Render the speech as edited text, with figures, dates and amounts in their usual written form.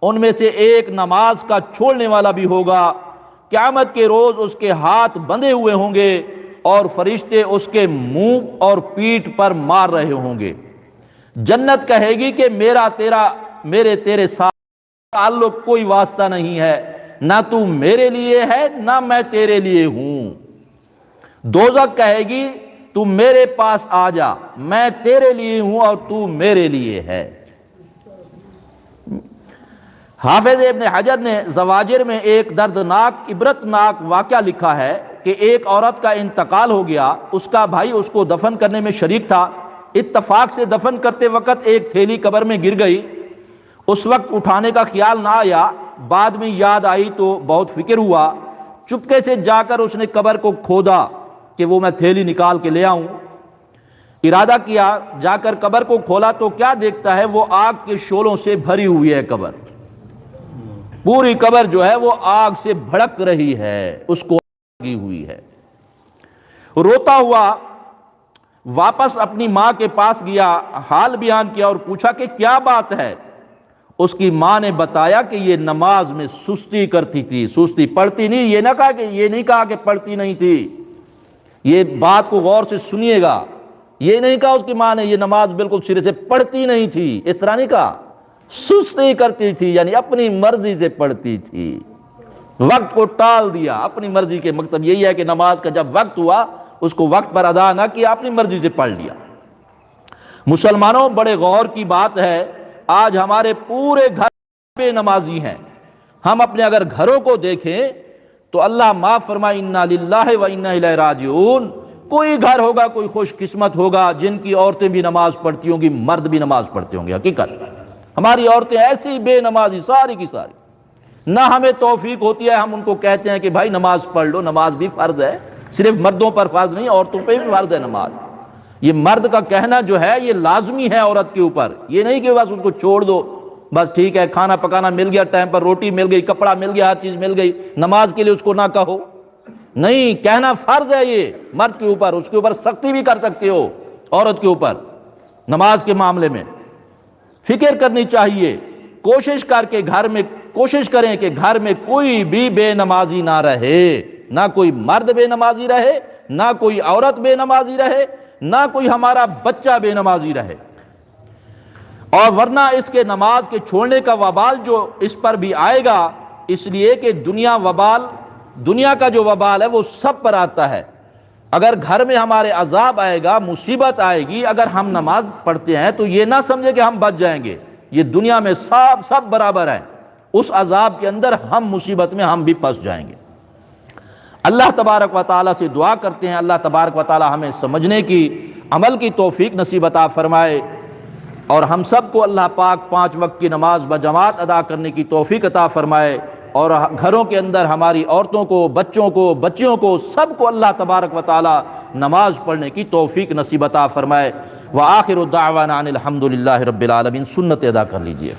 ان میں سے ایک نماز کا چھوڑنے والا بھی ہوگا، قیامت کے روز اس کے ہاتھ بندھے ہوئے ہوں گے اور فرشتے اس کے منہ اور پیٹھ پر مار رہے ہوں گے۔ جنت کہے گی کہ میرے تیرے ساتھ تعلق کوئی واسطہ نہیں ہے، نہ تو میرے لیے ہے نہ میں تیرے لیے ہوں۔ دوزخ کہے گی تو میرے پاس آ جا، میں تیرے لیے ہوں اور تو میرے لیے ہے۔ حافظ ابن حجر نے زواجر میں ایک دردناک عبرتناک واقعہ لکھا ہے کہ ایک عورت کا انتقال ہو گیا، اس کا بھائی اس کو دفن کرنے میں شریک تھا، اتفاق سے دفن کرتے وقت ایک تھیلی قبر میں گر گئی، اس وقت اٹھانے کا خیال نہ آیا، بعد میں یاد آئی تو بہت فکر ہوا، چپکے سے جا کر اس نے قبر کو کھودا کہ وہ میں تھیلی نکال کے لے آؤں، ارادہ کیا، جا کر قبر کو کھولا تو کیا دیکھتا ہے، وہ آگ کے شعلوں سے بھری ہوئی ہے قبر، پوری قبر جو ہے وہ آگ سے بھڑک رہی ہے، اس کو لگی ہوئی ہے۔ روتا ہوا واپس اپنی ماں کے پاس گیا، حال بیان کیا اور پوچھا کہ کیا بات ہے؟ اس کی ماں نے بتایا کہ یہ نماز میں سستی کرتی تھی، سستی پڑھتی نہیں، یہ نہیں کہا کہ پڑھتی نہیں تھی، یہ بات کو غور سے سنیے گا، یہ نہیں کہا اس کی ماں نے یہ نماز بالکل سرے سے پڑھتی نہیں تھی، اس طرح نہیں کہا، سستی کرتی تھی، یعنی اپنی مرضی سے پڑھتی تھی، وقت کو ٹال دیا، اپنی مرضی کے مطلب یہی ہے کہ نماز کا جب وقت ہوا اس کو وقت پر ادا نہ کیا، اپنی مرضی سے پڑھ لیا۔ مسلمانوں بڑے غور کی بات ہے، آج ہمارے پورے گھر بے نمازی ہیں، ہم اپنے اگر گھروں کو دیکھیں تو اللہ معاف فرمائے انا للہ و انا الیہ راجعون، کوئی گھر ہوگا، کوئی خوش قسمت ہوگا جن کی عورتیں بھی نماز پڑھتی ہوں گی، مرد بھی نماز پڑھتے ہوں گے۔ حقیقت ہماری عورتیں ایسی بے نمازی ساری کی ساری، نہ ہمیں توفیق ہوتی ہے، ہم ان کو کہتے ہیں کہ بھائی نماز پڑھ لو، نماز بھی فرض ہے، صرف مردوں پر فرض نہیں، عورتوں پہ بھی فرض ہے نماز۔ یہ مرد کا کہنا جو ہے یہ لازمی ہے عورت کے اوپر، یہ نہیں کہ بس اس کو چھوڑ دو، بس ٹھیک ہے کھانا پکانا مل گیا ٹائم پر، روٹی مل گئی، کپڑا مل گیا، ہر چیز مل گئی، نماز کے لیے اس کو نہ کہو، نہیں، کہنا فرض ہے یہ مرد کے اوپر، اس کے اوپر سختی بھی کر سکتے ہو عورت کے اوپر نماز کے معاملے میں۔ فکر کرنی چاہیے، کوشش کریں کہ گھر میں کوئی بھی بے نمازی نہ رہے، نہ کوئی مرد بے نمازی رہے، نہ کوئی عورت بے نمازی رہے، نہ کوئی ہمارا بچہ بے نمازی رہے، اور ورنہ اس کے نماز کے چھوڑنے کا وبال جو اس پر بھی آئے گا، اس لیے کہ دنیا کا جو وبال ہے وہ سب پر آتا ہے۔ اگر گھر میں ہمارے عذاب آئے گا، مصیبت آئے گی، اگر ہم نماز پڑھتے ہیں تو یہ نہ سمجھے کہ ہم بچ جائیں گے، یہ دنیا میں سب برابر ہیں، اس عذاب کے اندر ہم مصیبت میں ہم بھی پھنس جائیں گے۔ اللہ تبارک و تعالیٰ سے دعا کرتے ہیں اللہ تبارک و تعالیٰ ہمیں سمجھنے کی، عمل کی توفیق نصیب عطا فرمائے، اور ہم سب کو اللہ پاک 5 وقت کی نماز بجماعت ادا کرنے کی توفیق عطا فرمائے، اور گھروں کے اندر ہماری عورتوں کو، بچوں کو، بچیوں کو، سب کو اللہ تبارک و تعالیٰ نماز پڑھنے کی توفیق نصیب عطا فرمائے۔ وآخر دعوانا ان الحمد للہ رب العالمین۔ سنت ادا کر لیجئے۔